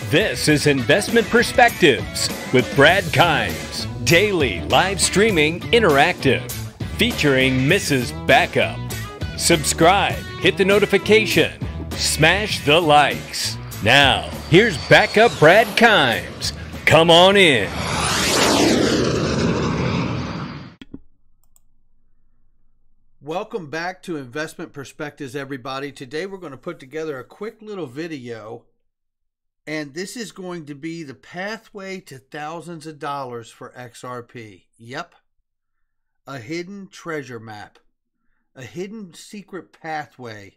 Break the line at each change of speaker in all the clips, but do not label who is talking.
This is Investment Perspectives with Brad Kimes. Daily live streaming interactive. Featuring Mrs. Backup. Subscribe, hit the notification, smash the likes. Now, here's Backup Brad Kimes. Come on in.
Welcome back to Investment Perspectives, everybody. Today we're going to put together a quick little video, and this is going to be the pathway to thousands of dollars for XRP. Yep, a hidden treasure map, a hidden secret pathway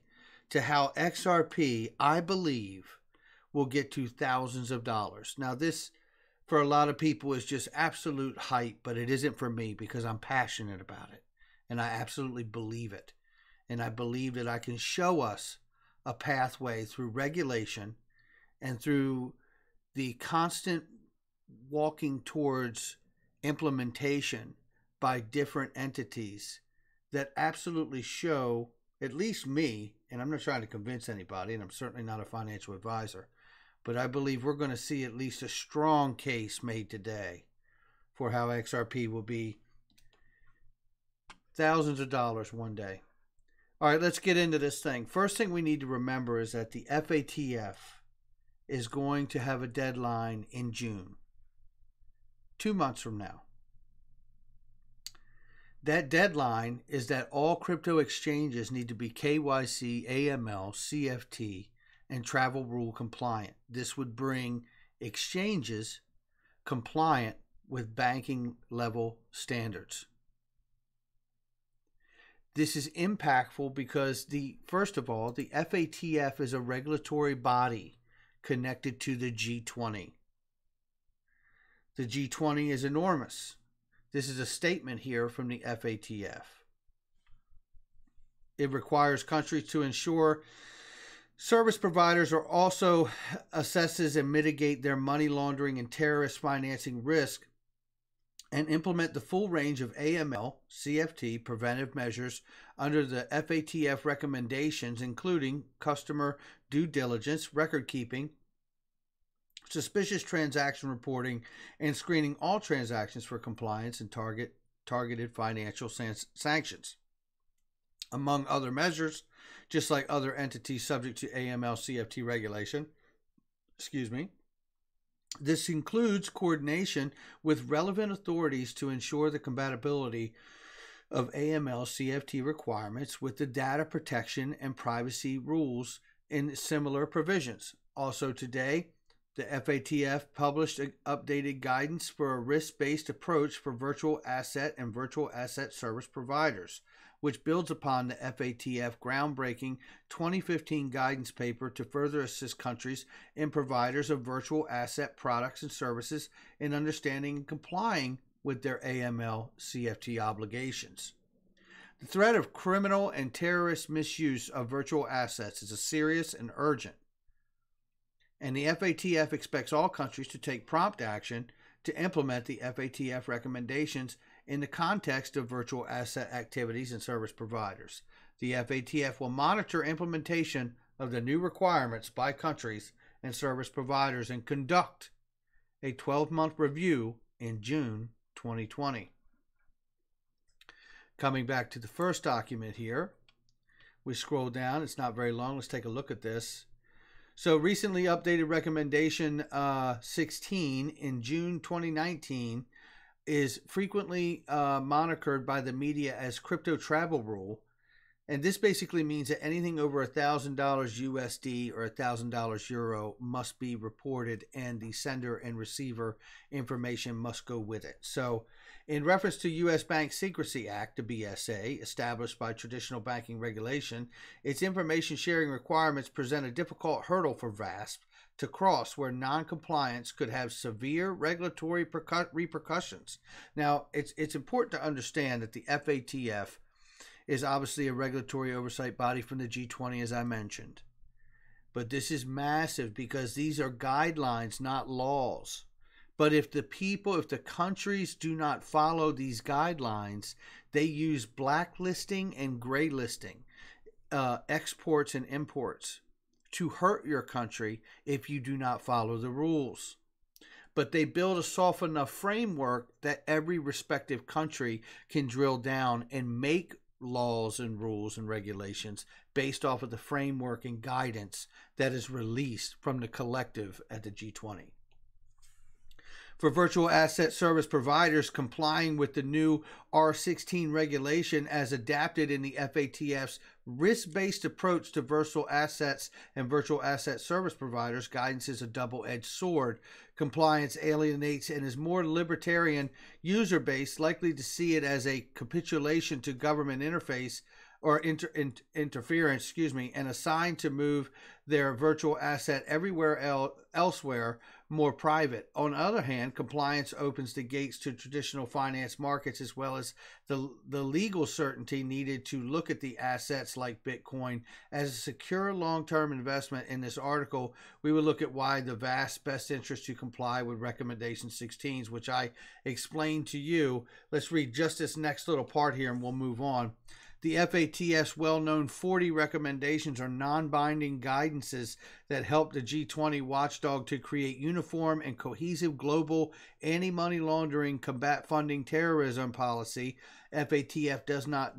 to how XRP, I believe, will get to thousands of dollars. Now this, for a lot of people, is just absolute hype, but it isn't for me because I'm passionate about it. And I absolutely believe it. And I believe that I can show us a pathway through regulation and through the constant walking towards implementation by different entities that absolutely show, at least me, and I'm not trying to convince anybody, and I'm certainly not a financial advisor, but I believe we're going to see at least a strong case made today for how XRP will be thousands of dollars one day. All right, let's get into this thing. First thing we need to remember is that the FATF is going to have a deadline in June, 2 months from now. That deadline is that all crypto exchanges need to be KYC, AML, CFT, and travel rule compliant. This would bring exchanges compliant with banking level standards. This is impactful because first of all, the FATF is a regulatory body connected to the G20. The G20 is enormous. This is a statement here from the FATF. It requires countries to ensure service providers are also assesses and mitigate their money laundering and terrorist financing risk, and implement the full range of AML, CFT preventive measures under the FATF recommendations, including customer due diligence, record keeping, suspicious transaction reporting, and screening all transactions for compliance and targeted financial sanctions. Among other measures, just like other entities subject to AML, CFT regulation, this includes coordination with relevant authorities to ensure the compatibility of AML CFT requirements with the data protection and privacy rules in similar provisions. Also today, the FATF published updated guidance for a risk-based approach for virtual asset and virtual asset service providers, which builds upon the FATF groundbreaking 2015 guidance paper to further assist countries and providers of virtual asset products and services in understanding and complying with their AML CFT obligations. The threat of criminal and terrorist misuse of virtual assets is serious and urgent, and the FATF expects all countries to take prompt action to implement the FATF recommendations in the context of virtual asset activities and service providers. The FATF will monitor implementation of the new requirements by countries and service providers and conduct a 12-month review in June 2020. Coming back to the first document here, we scroll down. It's not very long. Let's take a look at this. So recently updated recommendation 16 in June 2019 is frequently monikered by the media as crypto travel rule. And this basically means that anything over $1,000 USD or $1,000 euro must be reported, and the sender and receiver information must go with it. So in reference to U.S. Bank Secrecy Act, the BSA, established by traditional banking regulation, its information sharing requirements present a difficult hurdle for VASP to cross, where non-compliance could have severe regulatory repercussions. Now, it's important to understand that the FATF is obviously a regulatory oversight body from the G20, as I mentioned. But this is massive because these are guidelines, not laws. But if the countries do not follow these guidelines, they use blacklisting and gray listing, exports and imports, to hurt your country if you do not follow the rules. But they build a soft enough framework that every respective country can drill down and make laws and rules and regulations based off of the framework and guidance that is released from the collective at the G20. For virtual asset service providers, complying with the new R16 regulation as adapted in the FATF's risk-based approach to virtual assets and virtual asset service providers, guidance is a double-edged sword. Compliance alienates and is more libertarian user base, likely to see it as a capitulation to government interface or interference, and assigned to move their virtual asset everywhere elsewhere more private. On the other hand, compliance opens the gates to traditional finance markets as well as the legal certainty needed to look at the assets like Bitcoin as a secure long-term investment. In this article, we will look at why the vast best interest to comply with recommendation 16s, which I explained to you. Let's read just this next little part here and we'll move on. The FATF's well-known 40 recommendations are non-binding guidances that help the G20 watchdog to create uniform and cohesive global anti-money laundering, combat funding terrorism policy. FATF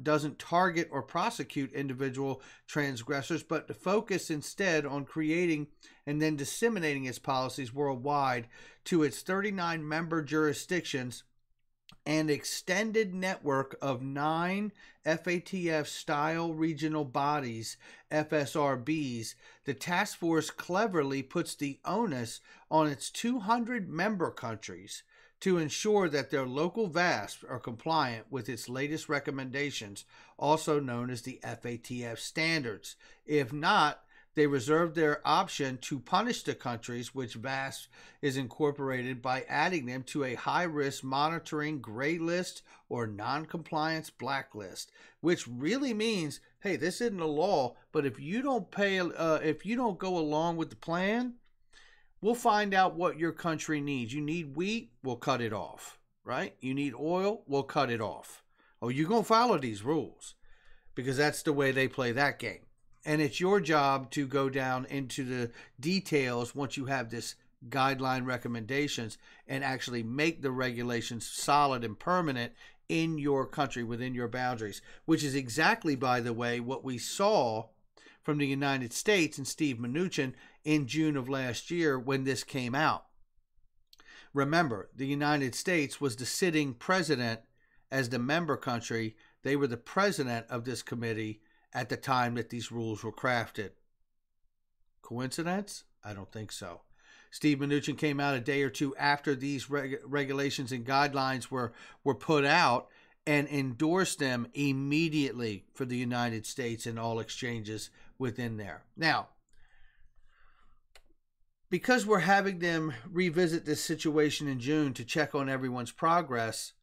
doesn't target or prosecute individual transgressors, but to focus instead on creating and then disseminating its policies worldwide to its 39 member jurisdictions and extended network of 9 FATF-style regional bodies, FSRBs. The task force cleverly puts the onus on its 200 member countries to ensure that their local VASPs are compliant with its latest recommendations, also known as the FATF standards. If not, they reserve their option to punish the countries which VASP is incorporated by adding them to a high-risk monitoring gray list or non-compliance blacklist, which really means, hey, this isn't a law, but if you don't go along with the plan, we'll find out what your country needs. You need wheat, we'll cut it off, right? You need oil, we'll cut it off. Oh, you're going to follow these rules because that's the way they play that game. And it's your job to go down into the details once you have this guideline recommendations and actually make the regulations solid and permanent in your country, within your boundaries, which is exactly, by the way, what we saw from the United States and Steve Mnuchin in June of last year when this came out. Remember, the United States was the sitting president as the member country. They were the president of this committee at the time that these rules were crafted. Coincidence? I don't think so. Steve Mnuchin came out a day or two after these regulations and guidelines were put out and endorsed them immediately for the United States and all exchanges within there. Now, because we're having them revisit this situation in June to check on everyone's progress,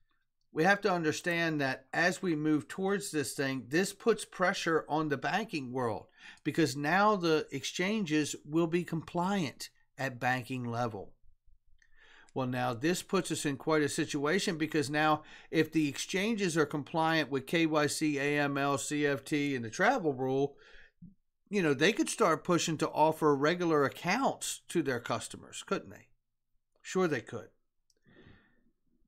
we have to understand that as we move towards this thing, this puts pressure on the banking world because now the exchanges will be compliant at banking level. Well, now this puts us in quite a situation because now if the exchanges are compliant with KYC, AML, CFT, and the travel rule, they could start pushing to offer regular accounts to their customers, couldn't they? Sure they could.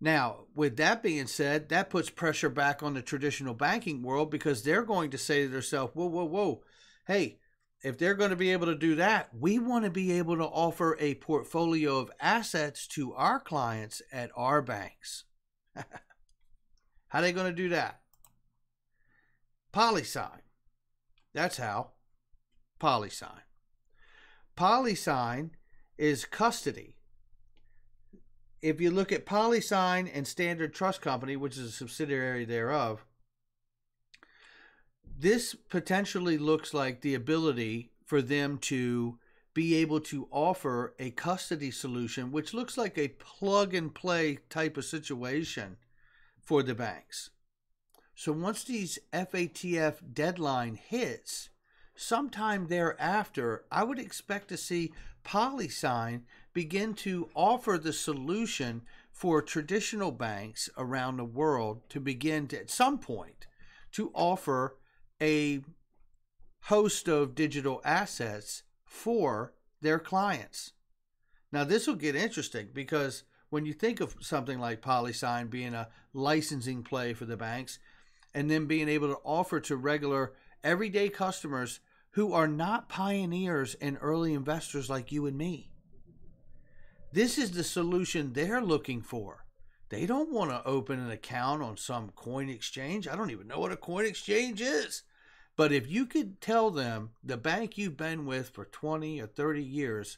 Now, with that being said, that puts pressure back on the traditional banking world because they're going to say to themselves, whoa, hey, if they're going to be able to do that, we want to be able to offer a portfolio of assets to our clients at our banks. How are they going to do that? PolySign. That's how. PolySign. PolySign is custody. If you look at PolySign and Standard Trust Company, which is a subsidiary thereof, this potentially looks like the ability for them to be able to offer a custody solution, which looks like a plug-and-play type of situation for the banks. So once these FATF deadline hits, sometime thereafter, I would expect to see PolySign begin to offer the solution for traditional banks around the world to begin to, at some point, to offer a host of digital assets for their clients. Now, this will get interesting because when you think of something like PolySign being a licensing play for the banks and then being able to offer to regular everyday customers who are not pioneers and early investors like you and me, this is the solution they're looking for. They don't want to open an account on some coin exchange. I don't even know what a coin exchange is. But if you could tell them the bank you've been with for 20 or 30 years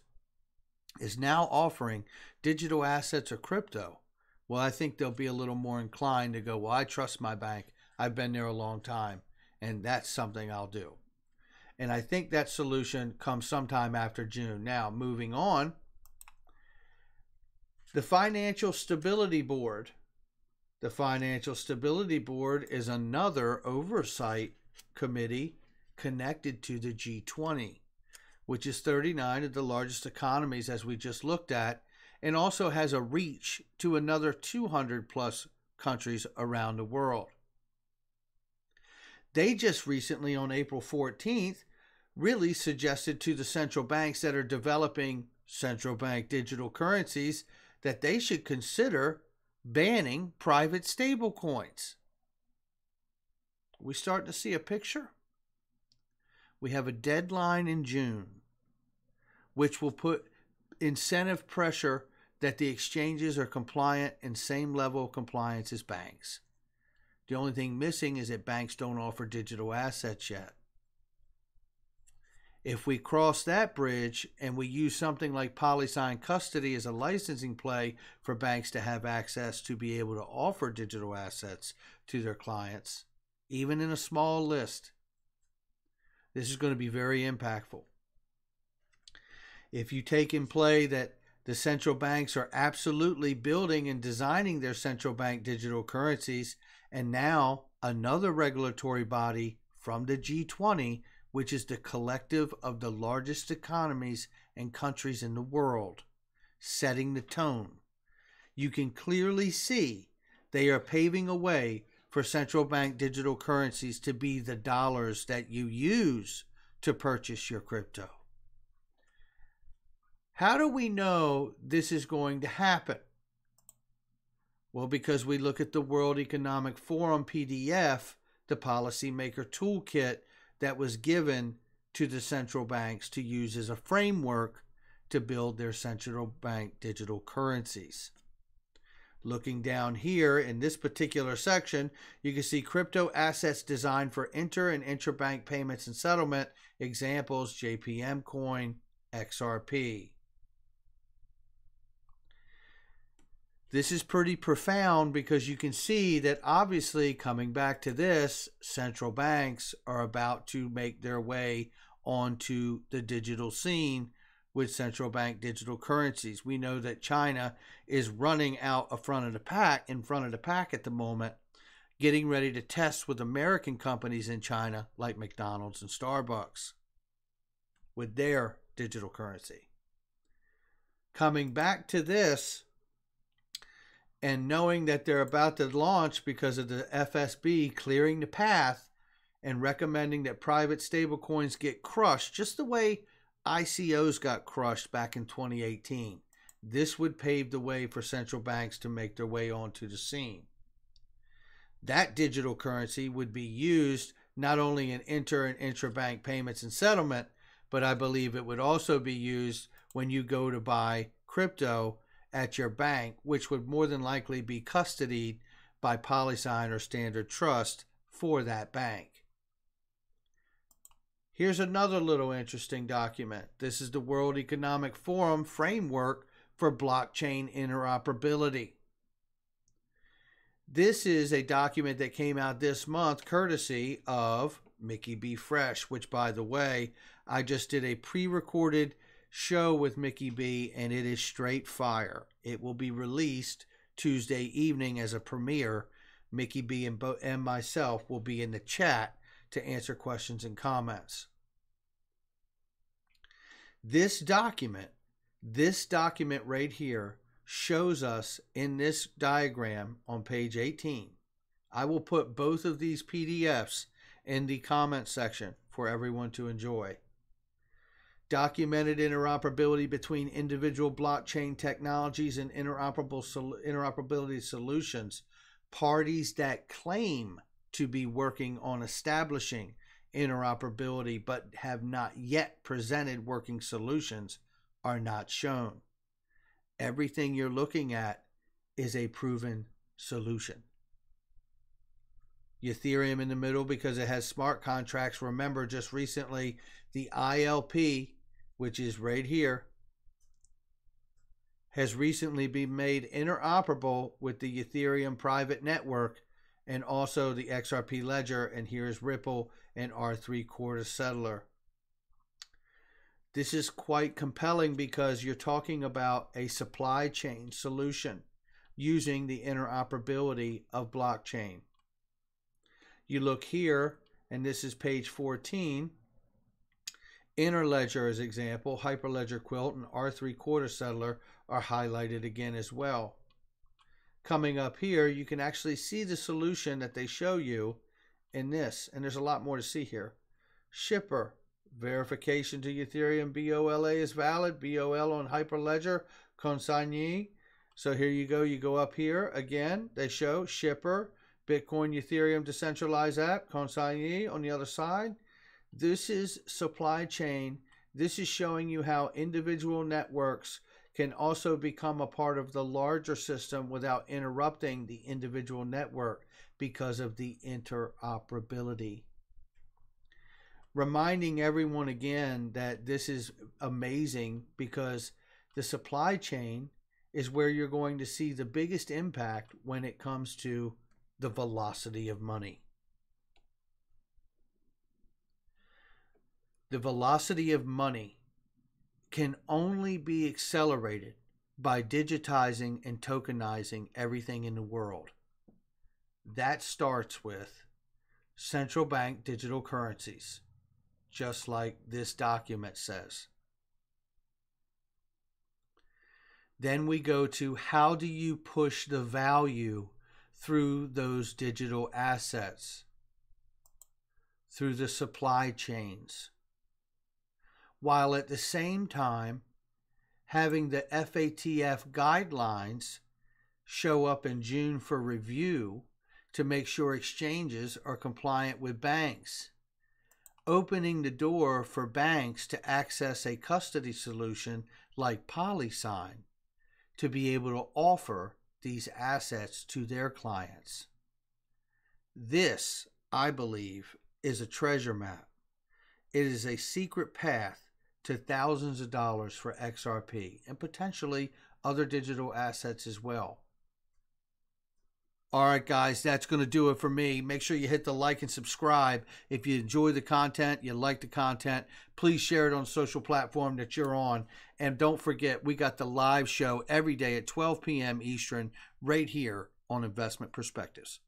is now offering digital assets or crypto, well, I think they'll be a little more inclined to go, well, I trust my bank. I've been there a long time, and that's something I'll do. And I think that solution comes sometime after June. Now, moving on. The Financial Stability Board. The Financial Stability Board is another oversight committee connected to the G20, which is 39 of the largest economies, as we just looked at, and also has a reach to another 200 plus countries around the world. They just recently, on April 14th, really suggested to the central banks that are developing central bank digital currencies that they should consider banning private stablecoins. We starting to see a picture? We have a deadline in June, which will put incentive pressure that the exchanges are compliant and same level of compliance as banks. The only thing missing is that banks don't offer digital assets yet. If we cross that bridge and we use something like PolySign custody as a licensing play for banks to have access to be able to offer digital assets to their clients, even in a small list, this is going to be very impactful. If you take in play that the central banks are absolutely building and designing their central bank digital currencies, and now another regulatory body from the G20, which is the collective of the largest economies and countries in the world, setting the tone. You can clearly see they are paving a way for central bank digital currencies to be the dollars that you use to purchase your crypto. How do we know this is going to happen? Well, because we look at the World Economic Forum PDF, the policymaker toolkit that was given to the central banks to use as a framework to build their central bank digital currencies. Looking down here in this particular section, you can see crypto assets designed for inter and intrabank payments and settlement. Examples: JPM coin, XRP. This is pretty profound because you can see that obviously, coming back to this, central banks are about to make their way onto the digital scene with central bank digital currencies. We know that China is running out in front of the pack at the moment, getting ready to test with American companies in China like McDonald's and Starbucks with their digital currency. Coming back to this, and knowing that they're about to launch because of the FSB clearing the path and recommending that private stablecoins get crushed just the way ICOs got crushed back in 2018. This would pave the way for central banks to make their way onto the scene. That digital currency would be used not only in inter and intrabank payments and settlement, but I believe it would also be used when you go to buy crypto at your bank, which would more than likely be custodied by PolySign or Standard Trust for that bank. Here's another little interesting document. This is the World Economic Forum framework for blockchain interoperability. This is a document that came out this month courtesy of Mickey B. Fresh, which, by the way, I just did a pre-recorded show with Mickey B, and it is straight fire. It will be released Tuesday evening as a premiere. Mickey B and myself will be in the chat to answer questions and comments. This document right here shows us in this diagram on page 18. I will put both of these PDFs in the comment section for everyone to enjoy. Documented interoperability between individual blockchain technologies and interoperability solutions. Parties that claim to be working on establishing interoperability but have not yet presented working solutions are not shown. Everything you're looking at is a proven solution. Ethereum in the middle because it has smart contracts. Remember, just recently, the ILP, which is right here, has recently been made interoperable with the Ethereum private network and also the XRP ledger. And here's Ripple and R3/4 settler. This is quite compelling because you're talking about a supply chain solution using the interoperability of blockchain. You look here, and this is page 14. Interledger as example, Hyperledger Quilt, and R3/4 settler are highlighted again as well. Coming up here, you can actually see the solution that they show you in this, and there's a lot more to see here. Shipper, verification to Ethereum BOLA is valid, BOL on Hyperledger, consignee. So here you go up here again, they show shipper, Bitcoin Ethereum decentralized app, consignee on the other side. This is supply chain. This is showing you how individual networks can also become a part of the larger system without interrupting the individual network because of the interoperability. Reminding everyone again that this is amazing because the supply chain is where you're going to see the biggest impact when it comes to the velocity of money. The velocity of money can only be accelerated by digitizing and tokenizing everything in the world. That starts with central bank digital currencies, just like this document says. Then we go to how do you push the value through those digital assets, through the supply chains, while at the same time having the FATF guidelines show up in June for review to make sure exchanges are compliant with banks, opening the door for banks to access a custody solution like PolySign to be able to offer these assets to their clients. This, I believe, is a treasure map. It is a secret path to thousands of dollars for XRP and potentially other digital assets as well. All right, guys, that's going to do it for me. Make sure you hit the like and subscribe. If you enjoy the content, you like the content, please share it on social platform that you're on. And don't forget, we got the live show every day at 12 p.m. Eastern right here on Investment Perspectives.